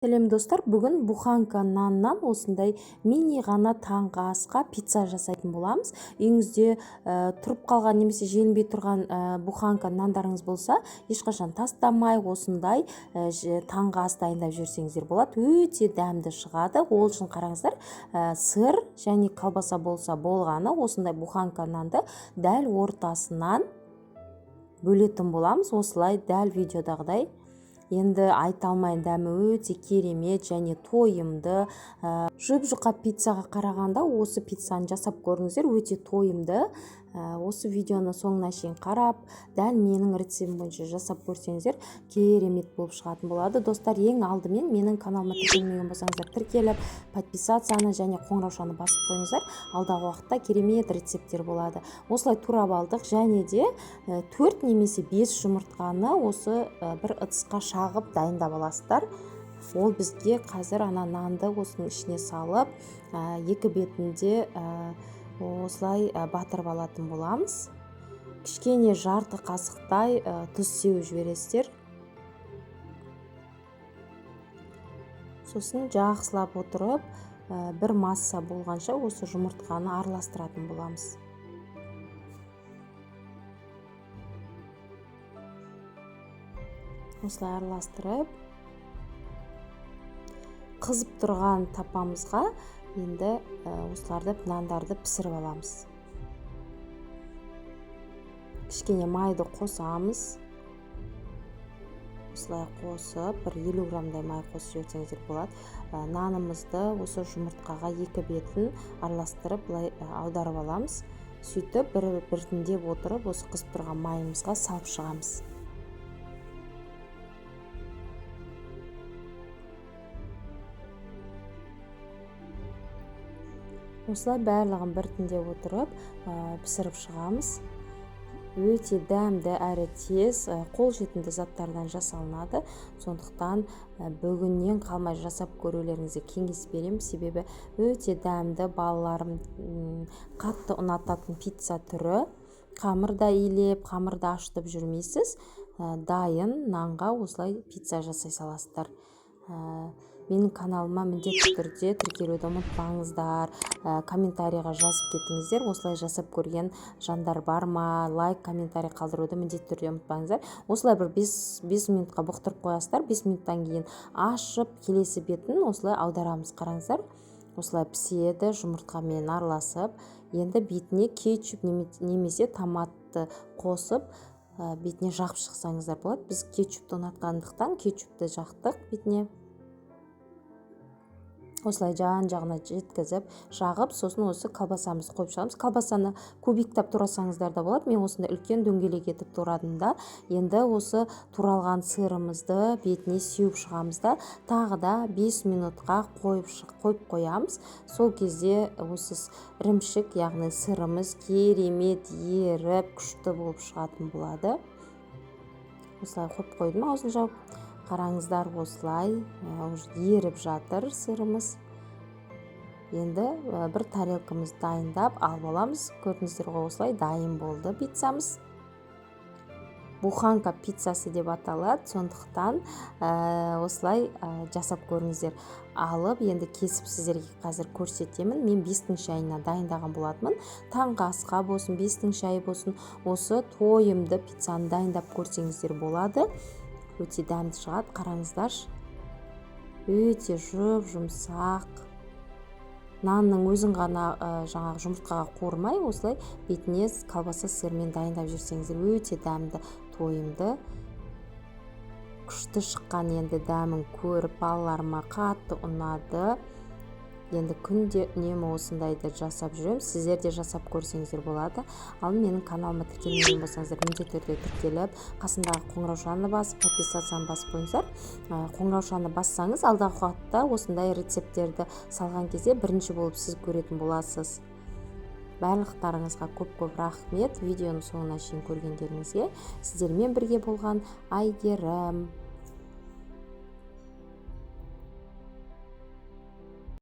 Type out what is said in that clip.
Сәлем достар, бүгін буханка наннан осындай мини ғана таңғы асқа пицца жасайтын боламыз. Үйіңізде тұрып қалған немесе желінбей тұрған буханка нандарыңыз болса, ешқашан тастамай осындай таңғы ас дайындап жүрсеңіздер болады. Өте дәмді шығады. Ол үшін қараңыздар, сыр және колбаса болса болғаны, осындай буханка нанды дәл ортасынан бөлетін боламыз. Осылай дәл видеодағыдай. Енді айта алмайын, дәмі өте керемет және тойымды. Жұп-жұқа пиццаға қарағанда осы пиццаны жасап көріңіздер, өте тойымды. Осы видеоны соңына шейін қарап, дәл менің рецептім бойынша жасап көрсеңіздер, керемет болып шығатын болады. Достар, ең алдымен менің каналыма тіркелмеген болсаңыздар, тіркеліп, подписацияны және қоңыраушаны басып қойыңыздар. Алдағы уақытта керемет рецепттер болады. Осылай турап алдық, және де 4 немесе 5 жұмыртқаны осы бір ыдысқа шағып дайындап аласыздар. Ол бізге қазір нанды осының ішіне салып, екі бетінде осылай батырып алатын боламыз. Кішкене жарты қасықтай тұз сеуіп жібересіздер. Сосын жақсылап отырып, бір масса болғанша осы жұмыртқаны араластыратын боламыз. Осылай араластырып, қызып тұрған тапамызға енді осыларды нандарды пісіріп аламыз. Кішкене майды қосамыз. Осылай қосып, бір 50 граммдай май қосып жіберсеңіздер болады. Нанымызды осы жұмыртқаға екі бетін араластырып, былай аударып аламыз. Сөйтіп, біртіндеп отырып, осы қызып тұрған майымызға салып шығамыз. Осылай барлығын біртіндеп отырып, пісіріп шығамыз. Өте дәмді әрі тез, қолжетімді заттардан жасалынады. Сондықтан бүгіннен қалмай жасап көрулеріңізге кеңес беремін. Себебі өте дәмді, балаларым қатты ұнататын пицца түрі. Қамырда илеп, қамырда ашытып жүрмейсіз. Дайын нанға осылай пицца жасай саласыздар. Менің каналыма міндетті түрде тіркелуді ұмытпаңыздар, комментарийға жазып кетіңіздер. Осылай жасап көрген жандар бар ма? Лайк, комментарий қалдыруды міндетті түрде ұмытпаңыздар. Осылай бір 5 минутқа бұқтырып қоясыздар. 5 минуттан кейін ашып, келесі бетін осылай аударамыз. Қараңыздар, осылай піседі, жұмыртқамен араласып. Енді бетіне кетчуп немесе томатты қосып, бетіне жағып шықсаңыздар болады. Біз кетчупты ұнатқандықтан кетчупты жақтық бетіне. Осылай жағына жеткізіп, жағып, сосын осы колбасамызды қойып шығамыз. Колбасаны кубиктап турасаңыздар да болады. Мен осында үлкен дөңгелек етіп турадым да. Енді осы туралған сырымызды бетіне сеуіп шығамыз да, тағы да 5 минутқа қойып қоямыз. Сол кезде осы ірімшік, яғни сырымыз керемет еріп, күшті болып шығатын болады. Осылай қойып қойдым, аузын жауып. Қараңыздар, осылай еріп жатыр сырымыз. Енді бір тарелкамыз дайындап алып аламыз. Көрдіңіздер ғой, осылай дайын болды пиццамыз. Буханка пиццасы деп аталады. Сондықтан осылай жасап көріңіздер. Алып, енді кесіп сіздерге қазір көрсетемін. Мен 5-тің шайына дайындаған болатынмын. Таңғы асқа болсын, 5-тің шайы болсын, осы тойымды пиццаны дайындап көрсеңіздер болады. Өте дәмді шығады, қараңыздар. Өте жұмсақ. Нанның өзін ғана жаңағы жұмыртқаға қуырмай, осылай бетіне колбаса сырмен дайындап жүрсеңіздер, өте дәмді, тойымды. Күшті шыққан, енді дәмін көріп, балаларыма қатты ұнады. Енді күнде үнемі осындайды жасап жүрем. Сіздер де жасап көрсеңіздер болады. Ал менің каналыма тіркелмеген болсаңыздар, міндетті түрде тіркеліп, қасындағы қоңыраушаны басып, подписацияны басып қойыңыздар. Қоңыраушаны бассаңыз, алдағы уақытта осындай рецепттерді салған кезде бірінші болып сіз көретін боласыз. Барлықтарыңызға көп рахмет. Видеоның соңына шейін көргендеріңізге. Сіздермен бірге болған Айгерім.